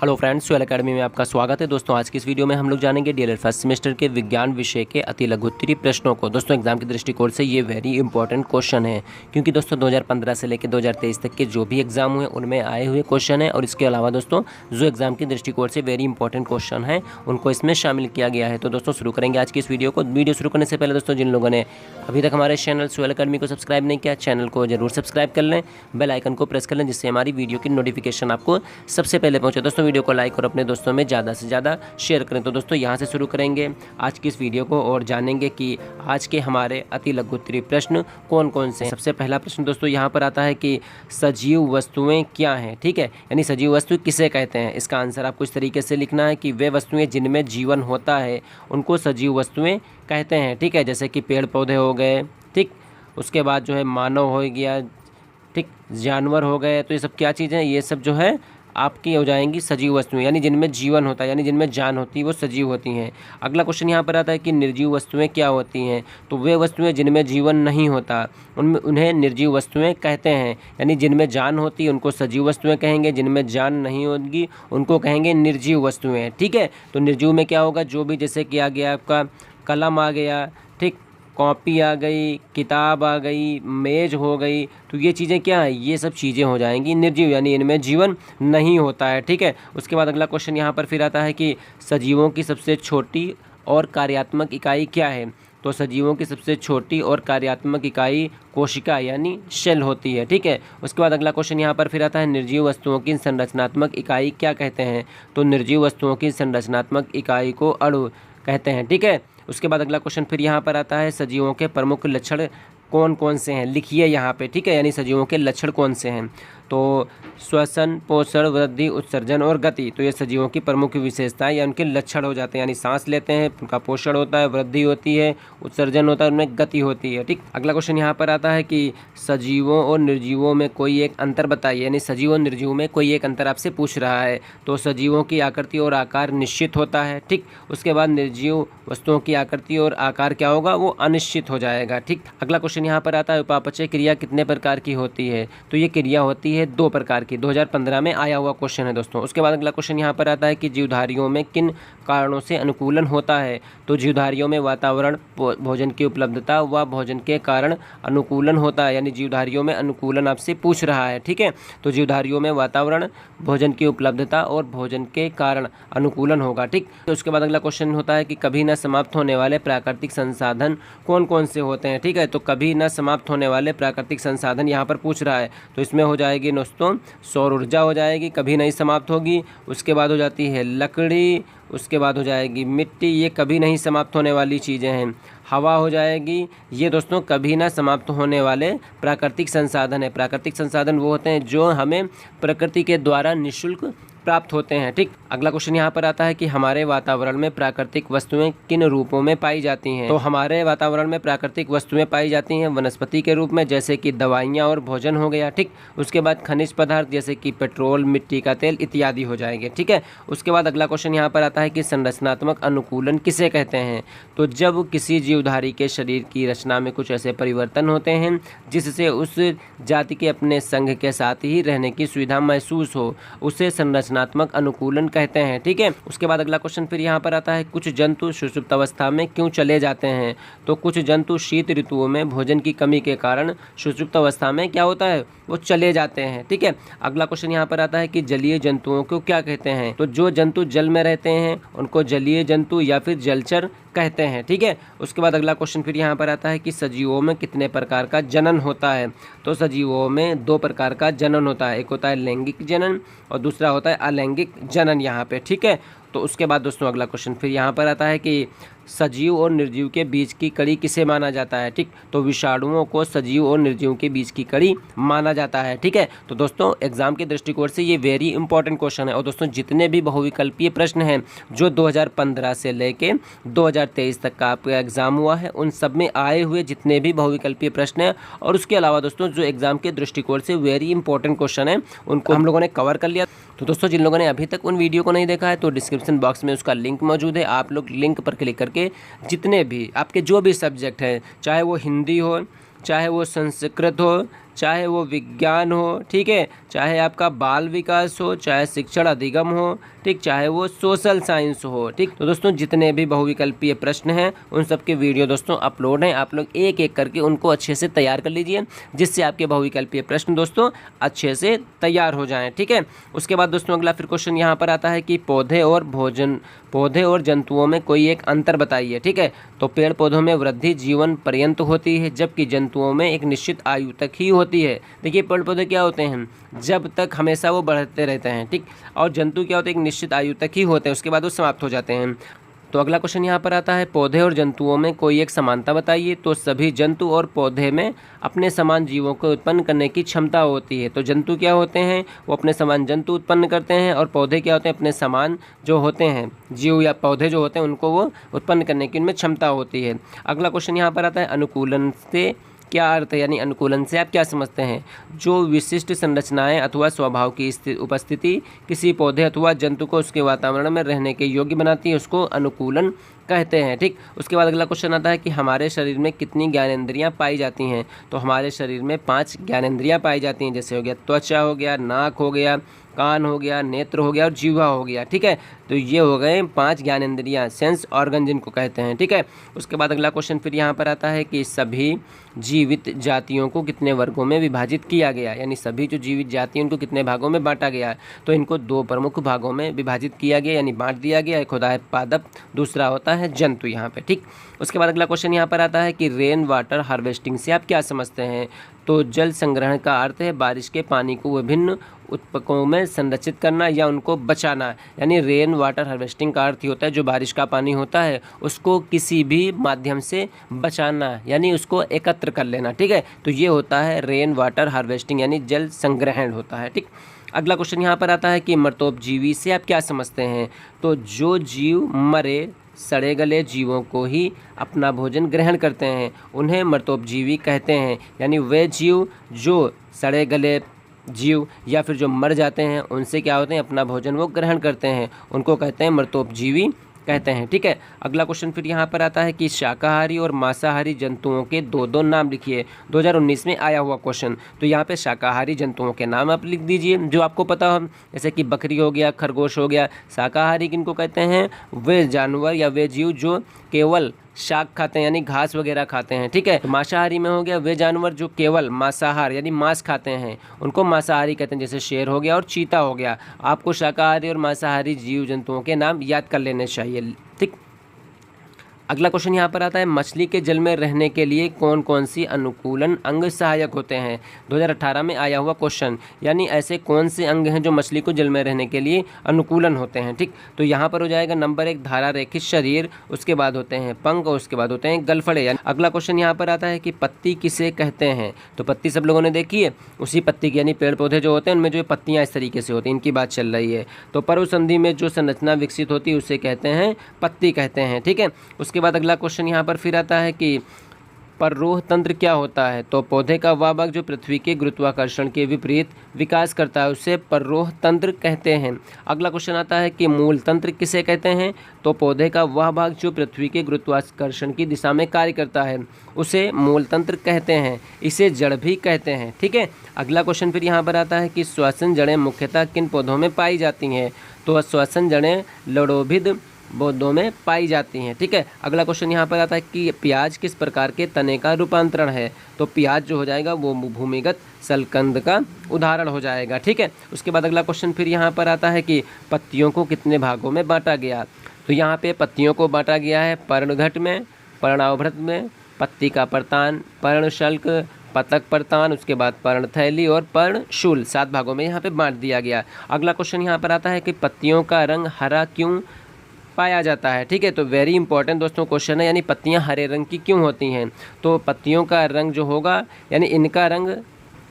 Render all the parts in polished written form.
Hello friends, soil academy में आपका स्वागत है। दोस्तों आज की इस वीडियो में हम लोग जानेंगे डीएलएड फर्स्ट सेमेस्टर के विज्ञान विषय के अति लघुत्तरीय प्रश्नों को। दोस्तों एग्जाम के दृष्टिकोण से ये वेरी इंपॉर्टेंट क्वेश्चन है, क्योंकि दोस्तों 2015 से लेकर 2023 तक के जो भी एग्जाम हुए उनमें आए हुए क्वेश्चन है, और इसके अलावा दोस्तों जो एग्जाम के दृष्टिकोण से वेरी इंपॉर्टेंट क्वेश्चन है उनको इसमें शामिल किया गया है। तो दोस्तों शुरू करेंगे आज की इस वीडियो को। वीडियो शुरू करने से पहले दोस्तों जिन लोगों ने अभी तक हमारे चैनल सोयल अकेडमी को सब्सक्राइब नहीं किया, चैनल को जरूर सब्सक्राइब कर लें, बेल आइकन को प्रेस कर लें, जिससे हमारी वीडियो की नोटिफिकेशन आपको सबसे पहले पहुंचे। दोस्तों वीडियो को लाइक और अपने दोस्तों में ज़्यादा से ज़्यादा शेयर करें। तो दोस्तों यहाँ से शुरू करेंगे आज की इस वीडियो को और जानेंगे कि आज के हमारे अति लघुत्तरीय प्रश्न कौन कौन से हैं। सबसे पहला प्रश्न दोस्तों यहाँ पर आता है कि सजीव वस्तुएं क्या हैं। ठीक है, यानी सजीव वस्तु किसे कहते हैं। इसका आंसर आपको इस तरीके से लिखना है कि वे वस्तुएं जिनमें जीवन होता है उनको सजीव वस्तुएं कहते हैं। ठीक है, जैसे कि पेड़ पौधे हो गए, ठीक, उसके बाद जो है मानव हो गया, ठीक, जानवर हो गए। तो ये सब क्या चीज़ें, ये सब जो है आपकी हो जाएंगी सजीव वस्तुएं, यानी जिनमें जीवन होता है, यानी जिनमें जान होती है वो सजीव होती हैं। अगला क्वेश्चन यहाँ पर आता है कि निर्जीव वस्तुएं क्या होती हैं। तो वे वस्तुएं जिनमें जीवन नहीं होता उन्हें निर्जीव वस्तुएं कहते हैं। यानी जिनमें जान होती है उनको सजीव वस्तुएं कहेंगे, जिनमें जान नहीं होगी उनको कहेंगे निर्जीव वस्तुएं। ठीक है, तो निर्जीव में क्या होगा, जो भी जैसे कि आ गया आपका कलम आ गया, ठीक, कॉपी आ गई, किताब आ गई, मेज हो गई, तो ये चीज़ें क्या है, ये सब चीज़ें हो जाएंगी निर्जीव, यानी इनमें जीवन नहीं होता है। ठीक है, उसके बाद अगला क्वेश्चन यहाँ पर फिर आता है कि सजीवों की सबसे छोटी और कार्यात्मक इकाई क्या है। तो सजीवों की सबसे छोटी और कार्यात्मक इकाई कोशिका यानी शेल होती है। ठीक है, उसके बाद अगला क्वेश्चन यहाँ पर फिर आता है निर्जीव वस्तुओं की संरचनात्मक इकाई क्या कहते हैं। तो निर्जीव वस्तुओं की संरचनात्मक इकाई को अणु कहते हैं। ठीक है, उसके बाद अगला क्वेश्चन फिर यहाँ पर आता है सजीवों के प्रमुख लक्षण कौन कौन से हैं, लिखिए यहाँ पे। ठीक है, यानी सजीवों के लक्षण कौन से हैं। तो श्वसन, पोषण, वृद्धि, उत्सर्जन और गति, तो ये सजीवों की प्रमुख विशेषताएं या उनके लक्षण हो जाते हैं। यानी सांस लेते हैं, उनका पोषण होता है, वृद्धि होती है, उत्सर्जन होता है, उनमें गति होती है। ठीक, अगला क्वेश्चन यहाँ पर आता है कि सजीवों और निर्जीवों में कोई एक अंतर बताइए। यानी सजीव और निर्जीव में कोई एक अंतर आपसे पूछ रहा है। तो सजीवों की आकृति और आकार निश्चित होता है। ठीक, उसके बाद निर्जीव वस्तुओं की आकृति और आकार क्या होगा, वो अनिश्चित हो जाएगा। ठीक, अगला क्वेश्चन यहाँ पर आता है उपापचय क्रिया कितने प्रकार की होती है। तो ये क्रिया होती है 2 प्रकार की, 2015 में आया हुआ क्वेश्चन है दोस्तों। उसके बाद अगला क्वेश्चन यहाँ पर आता है कि जीवधारियों में किन कारणों से अनुकूलन होता है। तो जीवधारियों में वातावरण, भोजन की उपलब्धता व भोजन के कारण अनुकूलन होता है। यानी जीवधारियों में अनुकूलन आपसे पूछ रहा है। ठीक है, तो जीवधारियों में वातावरण, भोजन की उपलब्धता और भोजन के कारण अनुकूलन होगा। ठीक, तो उसके बाद अगला क्वेश्चन होता है कि कभी न समाप्त होने वाले प्राकृतिक संसाधन कौन कौन से होते हैं। ठीक है, तो कभी न समाप्त होने वाले प्राकृतिक संसाधन यहाँ पर पूछ रहा है, तो इसमें हो जाएगी दोस्तों सौर ऊर्जा हो जाएगी, कभी नहीं समाप्त होगी। उसके बाद हो जाती है लकड़ी, उसके बाद हो जाएगी मिट्टी, ये कभी नहीं समाप्त होने वाली चीज़ें हैं। हवा हो जाएगी, ये दोस्तों कभी ना समाप्त होने वाले प्राकृतिक संसाधन है। प्राकृतिक संसाधन वो होते हैं जो हमें प्रकृति के द्वारा निःशुल्क प्राप्त होते हैं। ठीक, अगला क्वेश्चन यहाँ पर आता है कि हमारे वातावरण में प्राकृतिक वस्तुएं किन रूपों में पाई जाती हैं। तो हमारे वातावरण में प्राकृतिक वस्तुएं पाई जाती हैं वनस्पति के रूप में, जैसे कि दवाइयाँ और भोजन हो गया। ठीक, उसके बाद खनिज पदार्थ जैसे कि पेट्रोल, मिट्टी का तेल इत्यादि हो जाएंगे। ठीक है, उसके बाद अगला क्वेश्चन यहाँ पर आता है कि संरचनात्मक अनुकूलन किसे कहते हैं। तो जब किसी जीवधारी के शरीर की रचना में कुछ ऐसे परिवर्तन होते हैं जिससे उस जाति के अपने संघ के साथ ही रहने की सुविधा महसूस हो, उसे संरचनात्मक अनुकूलन कहते हैं। ठीक है, उसके बाद अगला क्वेश्चन फिर यहाँ पर आता है कुछ जंतु सुषुप्त अवस्था में क्यों चले जाते हैं। तो कुछ जंतु शीत ऋतुओं में भोजन की कमी के कारण सुषुप्त अवस्था में क्या होता है, वो चले जाते हैं। ठीक है, अगला क्वेश्चन यहाँ पर आता है कि जलीय जंतुओं को क्या कहते हैं। तो जो जंतु जल में रहते हैं उनको जलीय जंतु या फिर जलचर कहते हैं। ठीक है, उसके बाद अगला क्वेश्चन फिर यहाँ पर आता है कि सजीवों में कितने प्रकार का जनन होता है। तो सजीवों में 2 प्रकार का जनन होता है, एक होता है लैंगिक जनन और दूसरा होता है अलैंगिक जनन यहाँ पे। ठीक है, तो उसके बाद दोस्तों अगला क्वेश्चन फिर यहाँ पर आता है कि सजीव और निर्जीव के बीच की कड़ी किसे माना जाता है। ठीक, तो विषाणुओं को सजीव और निर्जीव के बीच की कड़ी माना जाता है। ठीक है, तो दोस्तों एग्जाम के दृष्टिकोण से ये वेरी इंपॉर्टेंट क्वेश्चन है। और दोस्तों जितने भी बहुविकल्पीय प्रश्न हैं जो 2015 से लेके 2023 तक का आपका एग्जाम हुआ है, उन सब में आए हुए जितने भी बहुविकल्पीय प्रश्न हैं और उसके अलावा दोस्तों जो एग्जाम के दृष्टिकोण से वेरी इंपॉर्टेंट क्वेश्चन है उनको हम लोगों ने कवर कर लिया। तो दोस्तों जिन लोगों ने अभी तक उन वीडियो को नहीं देखा है तो डिस्क्रिप्शन बॉक्स में उसका लिंक मौजूद है, आप लोग लिंक पर क्लिक करके जितने भी आपके जो भी सब्जेक्ट हैं, चाहे वो हिंदी हो, चाहे वो संस्कृत हो, चाहे वो विज्ञान हो, ठीक है, चाहे आपका बाल विकास हो, चाहे शिक्षण अधिगम हो, ठीक, चाहे वो सोशल साइंस हो, ठीक। तो दोस्तों जितने भी बहुविकल्पीय प्रश्न हैं उन सब के वीडियो दोस्तों अपलोड हैं, आप लोग एक एक करके उनको अच्छे से तैयार कर लीजिए, जिससे आपके बहुविकल्पीय प्रश्न दोस्तों अच्छे से तैयार हो जाएं, ठीक है। उसके बाद दोस्तों अगला फिर क्वेश्चन यहाँ पर आता है कि पौधे और जंतुओं में कोई एक अंतर बताइए, ठीक है। तो पेड़ पौधों में वृद्धि जीवन पर्यंत होती है, जबकि जंतुओं में एक निश्चित आयु तक ही होती है। देखिए पेड़ पौधे क्या होते हैं, जब तक हमेशा वो बढ़ते रहते हैं, ठीक, और जंतु क्या होते हैं, एक निश्चित आयु तक ही होते हैं, उसके बाद वो समाप्त हो जाते हैं। तो अगला क्वेश्चन यहाँ पर आता है पौधे और जंतुओं में कोई एक समानता बताइए। तो सभी जंतु और पौधे में अपने समान जीवों को उत्पन्न करने की क्षमता होती है। तो जंतु क्या होते हैं, वो अपने समान जंतु उत्पन्न करते हैं, और पौधे क्या होते हैं, अपने समान जो होते हैं जीव या पौधे जो होते हैं उनको वो उत्पन्न करने की उनमें क्षमता होती है। अगला क्वेश्चन यहाँ पर आता है अनुकूलन से क्या अर्थ है, यानी अनुकूलन से आप क्या समझते हैं। जो विशिष्ट संरचनाएं अथवा स्वभाव की उपस्थिति किसी पौधे अथवा जंतु को उसके वातावरण में रहने के योग्य बनाती है, उसको अनुकूलन कहते हैं, ठीक। उसके बाद अगला क्वेश्चन आता है कि हमारे शरीर में कितनी ज्ञानेंद्रियां पाई जाती हैं। तो हमारे शरीर में 5 ज्ञानेंद्रियां पाई जाती हैं, जैसे हो गया त्वचा हो गया, नाक हो गया, कान हो गया, नेत्र हो गया और जीवा हो गया, ठीक है। तो ये हो गए 5 ज्ञानेंद्रियां, सेंस ऑर्गन जिनको कहते हैं, ठीक है। उसके बाद अगला क्वेश्चन फिर यहाँ पर आता है कि सभी जीवित जातियों को कितने वर्गों में विभाजित किया गया, यानी सभी जो जीवित जाति हैं उनको कितने भागों में बांटा गया। तो इनको 2 प्रमुख भागों में विभाजित किया गया, यानी बांट दिया गया। एक होता है पादप, दूसरा होता है जंतु यहाँ पे, ठीक। उसके बाद अगला क्वेश्चन यहाँ पर आता है कि रेन वाटर हार्वेस्टिंग से आप क्या समझते हैं। तो जल संग्रहण का अर्थ है बारिश के पानी को विभिन्न उत्पादों में संरक्षित करना या उनको बचाना, यानी रेन वाटर हार्वेस्टिंग का अर्थ ही होता है जो बारिश का पानी होता है उसको किसी भी माध्यम से बचाना, यानी उसको एकत्र कर लेना, ठीक है। तो ये होता है रेन वाटर हार्वेस्टिंग, यानी जल संग्रहण होता है, ठीक। अगला क्वेश्चन यहाँ पर आता है कि मर्तोपजीवी से आप क्या समझते हैं। तो जो जीव मरे सड़े गले जीवों को ही अपना भोजन ग्रहण करते हैं उन्हें मर्तोपजीवी कहते हैं, यानी वे जीव जो सड़े गले जीव या फिर जो मर जाते हैं उनसे क्या होते हैं, अपना भोजन वो ग्रहण करते हैं, उनको कहते हैं मर्तोपजीवी कहते हैं, ठीक है। अगला क्वेश्चन फिर यहाँ पर आता है कि शाकाहारी और मांसाहारी जंतुओं के 2 नाम लिखिए। 2019 में आया हुआ क्वेश्चन। तो यहाँ पे शाकाहारी जंतुओं के नाम आप लिख दीजिए जो आपको पता हो, जैसे कि बकरी हो गया, खरगोश हो गया। शाकाहारी किनको कहते हैं, वे जानवर या वे जीव जो केवल शाक खाते हैं, यानी घास वगैरह खाते हैं, ठीक है। तो मांसाहारी में हो गया वे जानवर जो केवल मांसाहार यानी मांस खाते हैं, उनको मांसाहारी कहते हैं, जैसे शेर हो गया और चीता हो गया। आपको शाकाहारी और मांसाहारी जीव जंतुओं के नाम याद कर लेने चाहिए, ठीक। अगला क्वेश्चन यहाँ पर आता है मछली के जल में रहने के लिए कौन कौन सी अनुकूलन अंग सहायक होते हैं। 2018 में आया हुआ क्वेश्चन, यानी ऐसे कौन से अंग हैं जो मछली को जल में रहने के लिए अनुकूलन होते हैं, ठीक। तो यहाँ पर हो जाएगा नंबर 1 धारा रेखित शरीर, उसके बाद होते हैं पंख और उसके बाद होते हैं गलफड़े। अगला क्वेश्चन यहाँ पर आता है कि पत्ती किसे कहते हैं। तो पत्ती सब लोगों ने देखी है, उसी पत्ती की, यानी पेड़ पौधे जो होते हैं उनमें जो पत्तियाँ इस तरीके से होती हैं, इनकी बात चल रही है। तो पर्वसंधि में जो संरचना विकसित होती है उसे कहते हैं पत्ती कहते हैं, ठीक है। उसके बाद अगला क्वेश्चन यहाँ पर फिर आता है कि पररोह तंत्र क्या होता है। तो पौधे का वह भाग जो पृथ्वी के गुरुत्वाकर्षण के विपरीत विकास करता है उसे पररोह तंत्र कहते हैं। अगला क्वेश्चन आता है कि मूल तंत्र किसे कहते हैं। तो पौधे का वह भाग जो पृथ्वी के गुरुत्वाकर्षण की दिशा में कार्य करता है उसे मूल तंत्र कहते हैं, इसे जड़ भी कहते हैं, ठीक है। अगला क्वेश्चन फिर यहाँ पर आता है कि श्वसन जड़ें मुख्यतः किन पौधों में पाई जाती हैं। तो श्वसन जड़ें लड़ोभिद पौधों में पाई जाती हैं, ठीक है। अगला क्वेश्चन यहाँ पर आता है कि प्याज किस प्रकार के तने का रूपांतरण है। तो प्याज जो हो जाएगा वो भूमिगत सलकंद का उदाहरण हो जाएगा, ठीक है। उसके बाद अगला क्वेश्चन फिर यहाँ पर आता है कि पत्तियों को कितने भागों में बांटा गया। तो यहाँ पे पत्तियों को बांटा गया है पर्णघट में, पर्णावृत में, पत्ती का पर्तान, पर्णशल्क, पतक पर्तान, उसके बाद पर्णथैली और पर्णशूल, 7 भागों में यहाँ पे बांट दिया गया। अगला क्वेश्चन यहाँ पर आता है कि पत्तियों का रंग हरा क्यों पाया जाता है, ठीक है। तो वेरी इंपॉर्टेंट दोस्तों क्वेश्चन है, यानी पत्तियां हरे रंग की क्यों होती हैं। तो पत्तियों का रंग जो होगा, यानी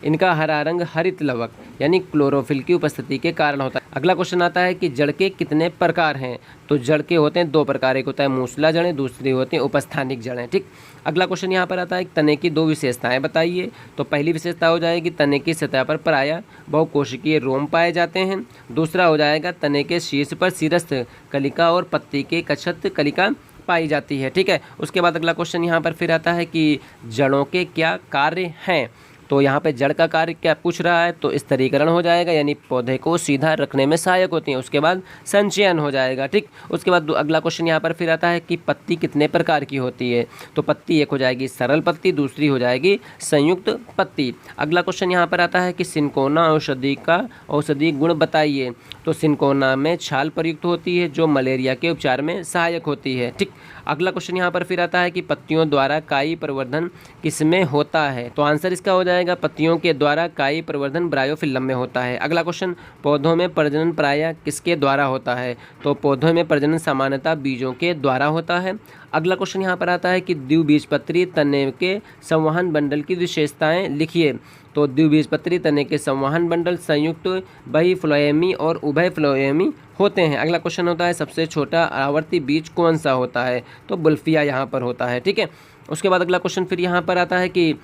इनका हरा रंग हरित लवक यानी क्लोरोफिल की उपस्थिति के कारण होता है। अगला क्वेश्चन आता है कि जड़ के कितने प्रकार हैं। तो जड़ के होते हैं 2 प्रकार, एक होता है मूसला जड़ें, दूसरी होती हैं उपस्थानिक जड़ें, ठीक। अगला क्वेश्चन यहाँ पर आता है तने की 2 विशेषताएं बताइए। तो पहली विशेषता हो जाएगी तने की सतह पर प्रायः बहुकोशिकीय रोम पाए जाते हैं। दूसरा हो जाएगा तने के शीर्ष पर सिरस्थ कलिका और पत्ती के कक्षत कलिका पाई जाती है, ठीक है। उसके बाद अगला क्वेश्चन यहाँ पर फिर आता है कि जड़ों के क्या कार्य हैं। तो यहाँ पे जड़ का कार्य क्या पूछ रहा है, तो स्तरीकरण हो जाएगा, यानी पौधे को सीधा रखने में सहायक होती हैं। उसके बाद संचयन हो जाएगा, ठीक। उसके बाद अगला क्वेश्चन यहाँ पर फिर आता है कि पत्ती कितने प्रकार की होती है, तो पत्ती एक हो जाएगी सरल पत्ती, दूसरी हो जाएगी संयुक्त पत्ती। अगला क्वेश्चन यहाँ पर आता है कि सिनकोना औषधि का औषधि गुण बताइए, तो सिनकोना में छाल प्रयुक्त होती है जो मलेरिया के उपचार में सहायक होती है, ठीक। अगला क्वेश्चन यहाँ पर फिर आता है कि पत्तियों द्वारा काई प्रवर्धन किसमें होता है, तो आंसर इसका हो जाएगा पत्तियों के द्वारा काई प्रवर्धन ब्रायोफिल्लम में होता है। अगला क्वेश्चन, पौधों में प्रजनन प्रायः किसके द्वारा होता है, तो पौधों में प्रजनन सामान्यतः बीजों के द्वारा होता है। अगला क्वेश्चन यहाँ पर आता है कि द्विबीजपत्री तने के संवहन बंडल की विशेषताएं लिखिए, तो द्विबीजपत्री तने के संवहन बंडल संयुक्त बहिफ्लोएमी और उभयफ्लोएमी होते हैं। अगला क्वेश्चन होता है सबसे छोटा आवर्ती बीज कौन सा होता है, तो बुल्फिया यहाँ पर होता है, ठीक है। उसके बाद अगला क्वेश्चन फिर यहाँ पर आता है कि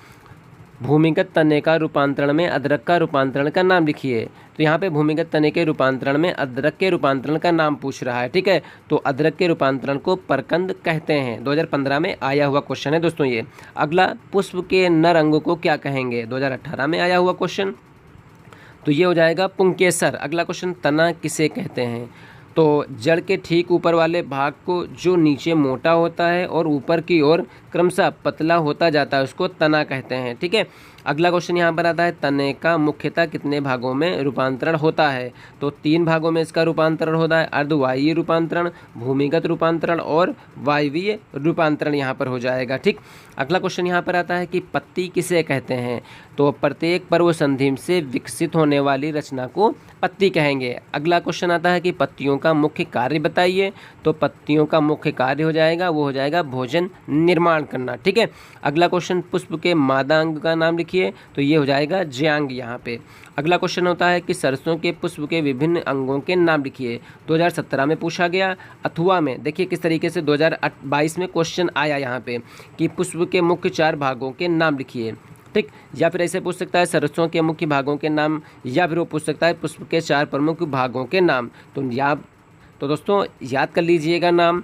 भूमिगत तने का रूपांतरण में अदरक का रूपांतरण का नाम लिखिए, तो यहाँ पे भूमिगत तने के रूपांतरण में अदरक के रूपांतरण का नाम पूछ रहा है, ठीक है। तो अदरक के रूपांतरण को परकंद कहते हैं, 2015 में आया हुआ क्वेश्चन है दोस्तों ये। अगला, पुष्प के नर अंग को क्या कहेंगे, 2018 में आया हुआ क्वेश्चन, तो ये हो जाएगा पुंकेसर। अगला क्वेश्चन, तना किसे कहते हैं, तो जड़ के ठीक ऊपर वाले भाग को जो नीचे मोटा होता है और ऊपर की ओर क्रमशः पतला होता जाता है उसको तना कहते हैं, ठीक है। अगला क्वेश्चन यहाँ पर आता है तने का मुख्यतः कितने भागों में रूपांतरण होता है, तो 3 भागों में इसका रूपांतरण होता है, अर्धवायवीय रूपांतरण, भूमिगत रूपांतरण और वायवीय रूपांतरण यहाँ पर हो जाएगा, ठीक। अगला क्वेश्चन यहाँ पर आता है कि पत्ती किसे कहते हैं, तो प्रत्येक पर्व संधि से विकसित होने वाली रचना को पत्ती कहेंगे। अगला क्वेश्चन आता है कि पत्तियों का मुख्य कार्य बताइए, तो पत्तियों का मुख्य कार्य हो जाएगा वो हो जाएगा भोजन निर्माण करना, ठीक है। अगला क्वेश्चन, पुष्प के मादा अंग का नाम लिखिए, तो ये हो जाएगा ज्यांग यहाँ पे। अगला क्वेश्चन होता है कि सरसों के पुष्प के विभिन्न अंगों के नाम लिखिए, 2017 में पूछा गया। अथवा में देखिए किस तरीके से 2022 में क्वेश्चन आया यहाँ पे कि पुष्प के मुख्य 4 भागों के नाम लिखिए, ठीक। या फिर ऐसे पूछ सकता है सरसों के मुख्य भागों के नाम, या फिर वो पूछ सकता है पुष्प के 4 प्रमुख भागों के नाम। तो दोस्तों याद कर लीजिएगा नाम,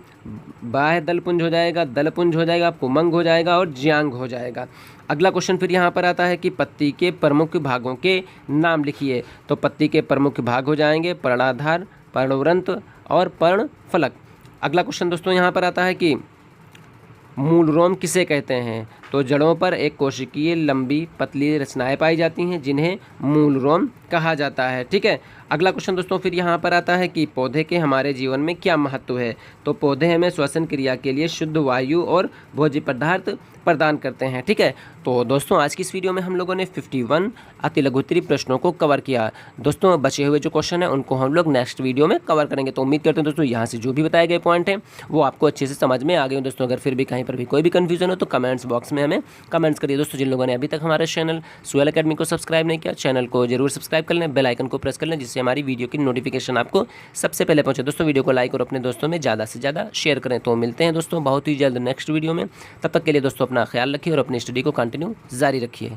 बाह्य दलपुंज हो जाएगा, दलपुंज हो जाएगा, पुमंग हो जाएगा और ज्यांग हो जाएगा। अगला क्वेश्चन फिर यहाँ पर आता है कि पत्ती के प्रमुख भागों के नाम लिखिए, तो पत्ती के प्रमुख भाग हो जाएंगे पर्णाधार, पर्णवृंत और पर्णफलक। अगला क्वेश्चन दोस्तों यहाँ पर आता है कि मूलरोम किसे कहते हैं, तो जड़ों पर एक कोशिकीय लंबी पतली रचनाएं पाई जाती हैं जिन्हें मूलरोम कहा जाता है, ठीक है। अगला क्वेश्चन दोस्तों फिर यहाँ पर आता है कि पौधे के हमारे जीवन में क्या महत्व है, तो पौधे हमें श्वसन क्रिया के लिए शुद्ध वायु और भोज्य पदार्थ प्रदान करते हैं, ठीक है। तो दोस्तों आज की इस वीडियो में हम लोगों ने 51 अति लघुत्तरीय प्रश्नों को कवर किया। दोस्तों बचे हुए जो क्वेश्चन हैं उनको हम लोग नेक्स्ट वीडियो में कवर करेंगे। तो उम्मीद करते हैं दोस्तों यहाँ से जो भी बताए गए पॉइंट हैं वो आपको अच्छे से समझ में आ गए। दोस्तों अगर फिर भी कहीं पर भी कोई भी कन्फ्यूजन हो तो कमेंट्स बॉक्स में हमें कमेंट्स करिए। दोस्तों जिन लोगों ने अभी तक हमारे चैनल सुहेल एकेडमी को सब्सक्राइब नहीं किया, चैनल को जरूर सब्सक्राइब कर लें, बेल आइकन को प्रेस कर लें जिससे हमारी वीडियो की नोटिफिकेशन आपको सबसे पहले पहुंचे। दोस्तों वीडियो को लाइक और अपने दोस्तों में ज़्यादा से ज़्यादा शेयर करें। तो मिलते हैं दोस्तों बहुत ही जल्द नेक्स्ट वीडियो में, तब तक के लिए दोस्तों अपना ख्याल रखिए और अपनी स्टडी को कंटिन्यू जारी रखिए।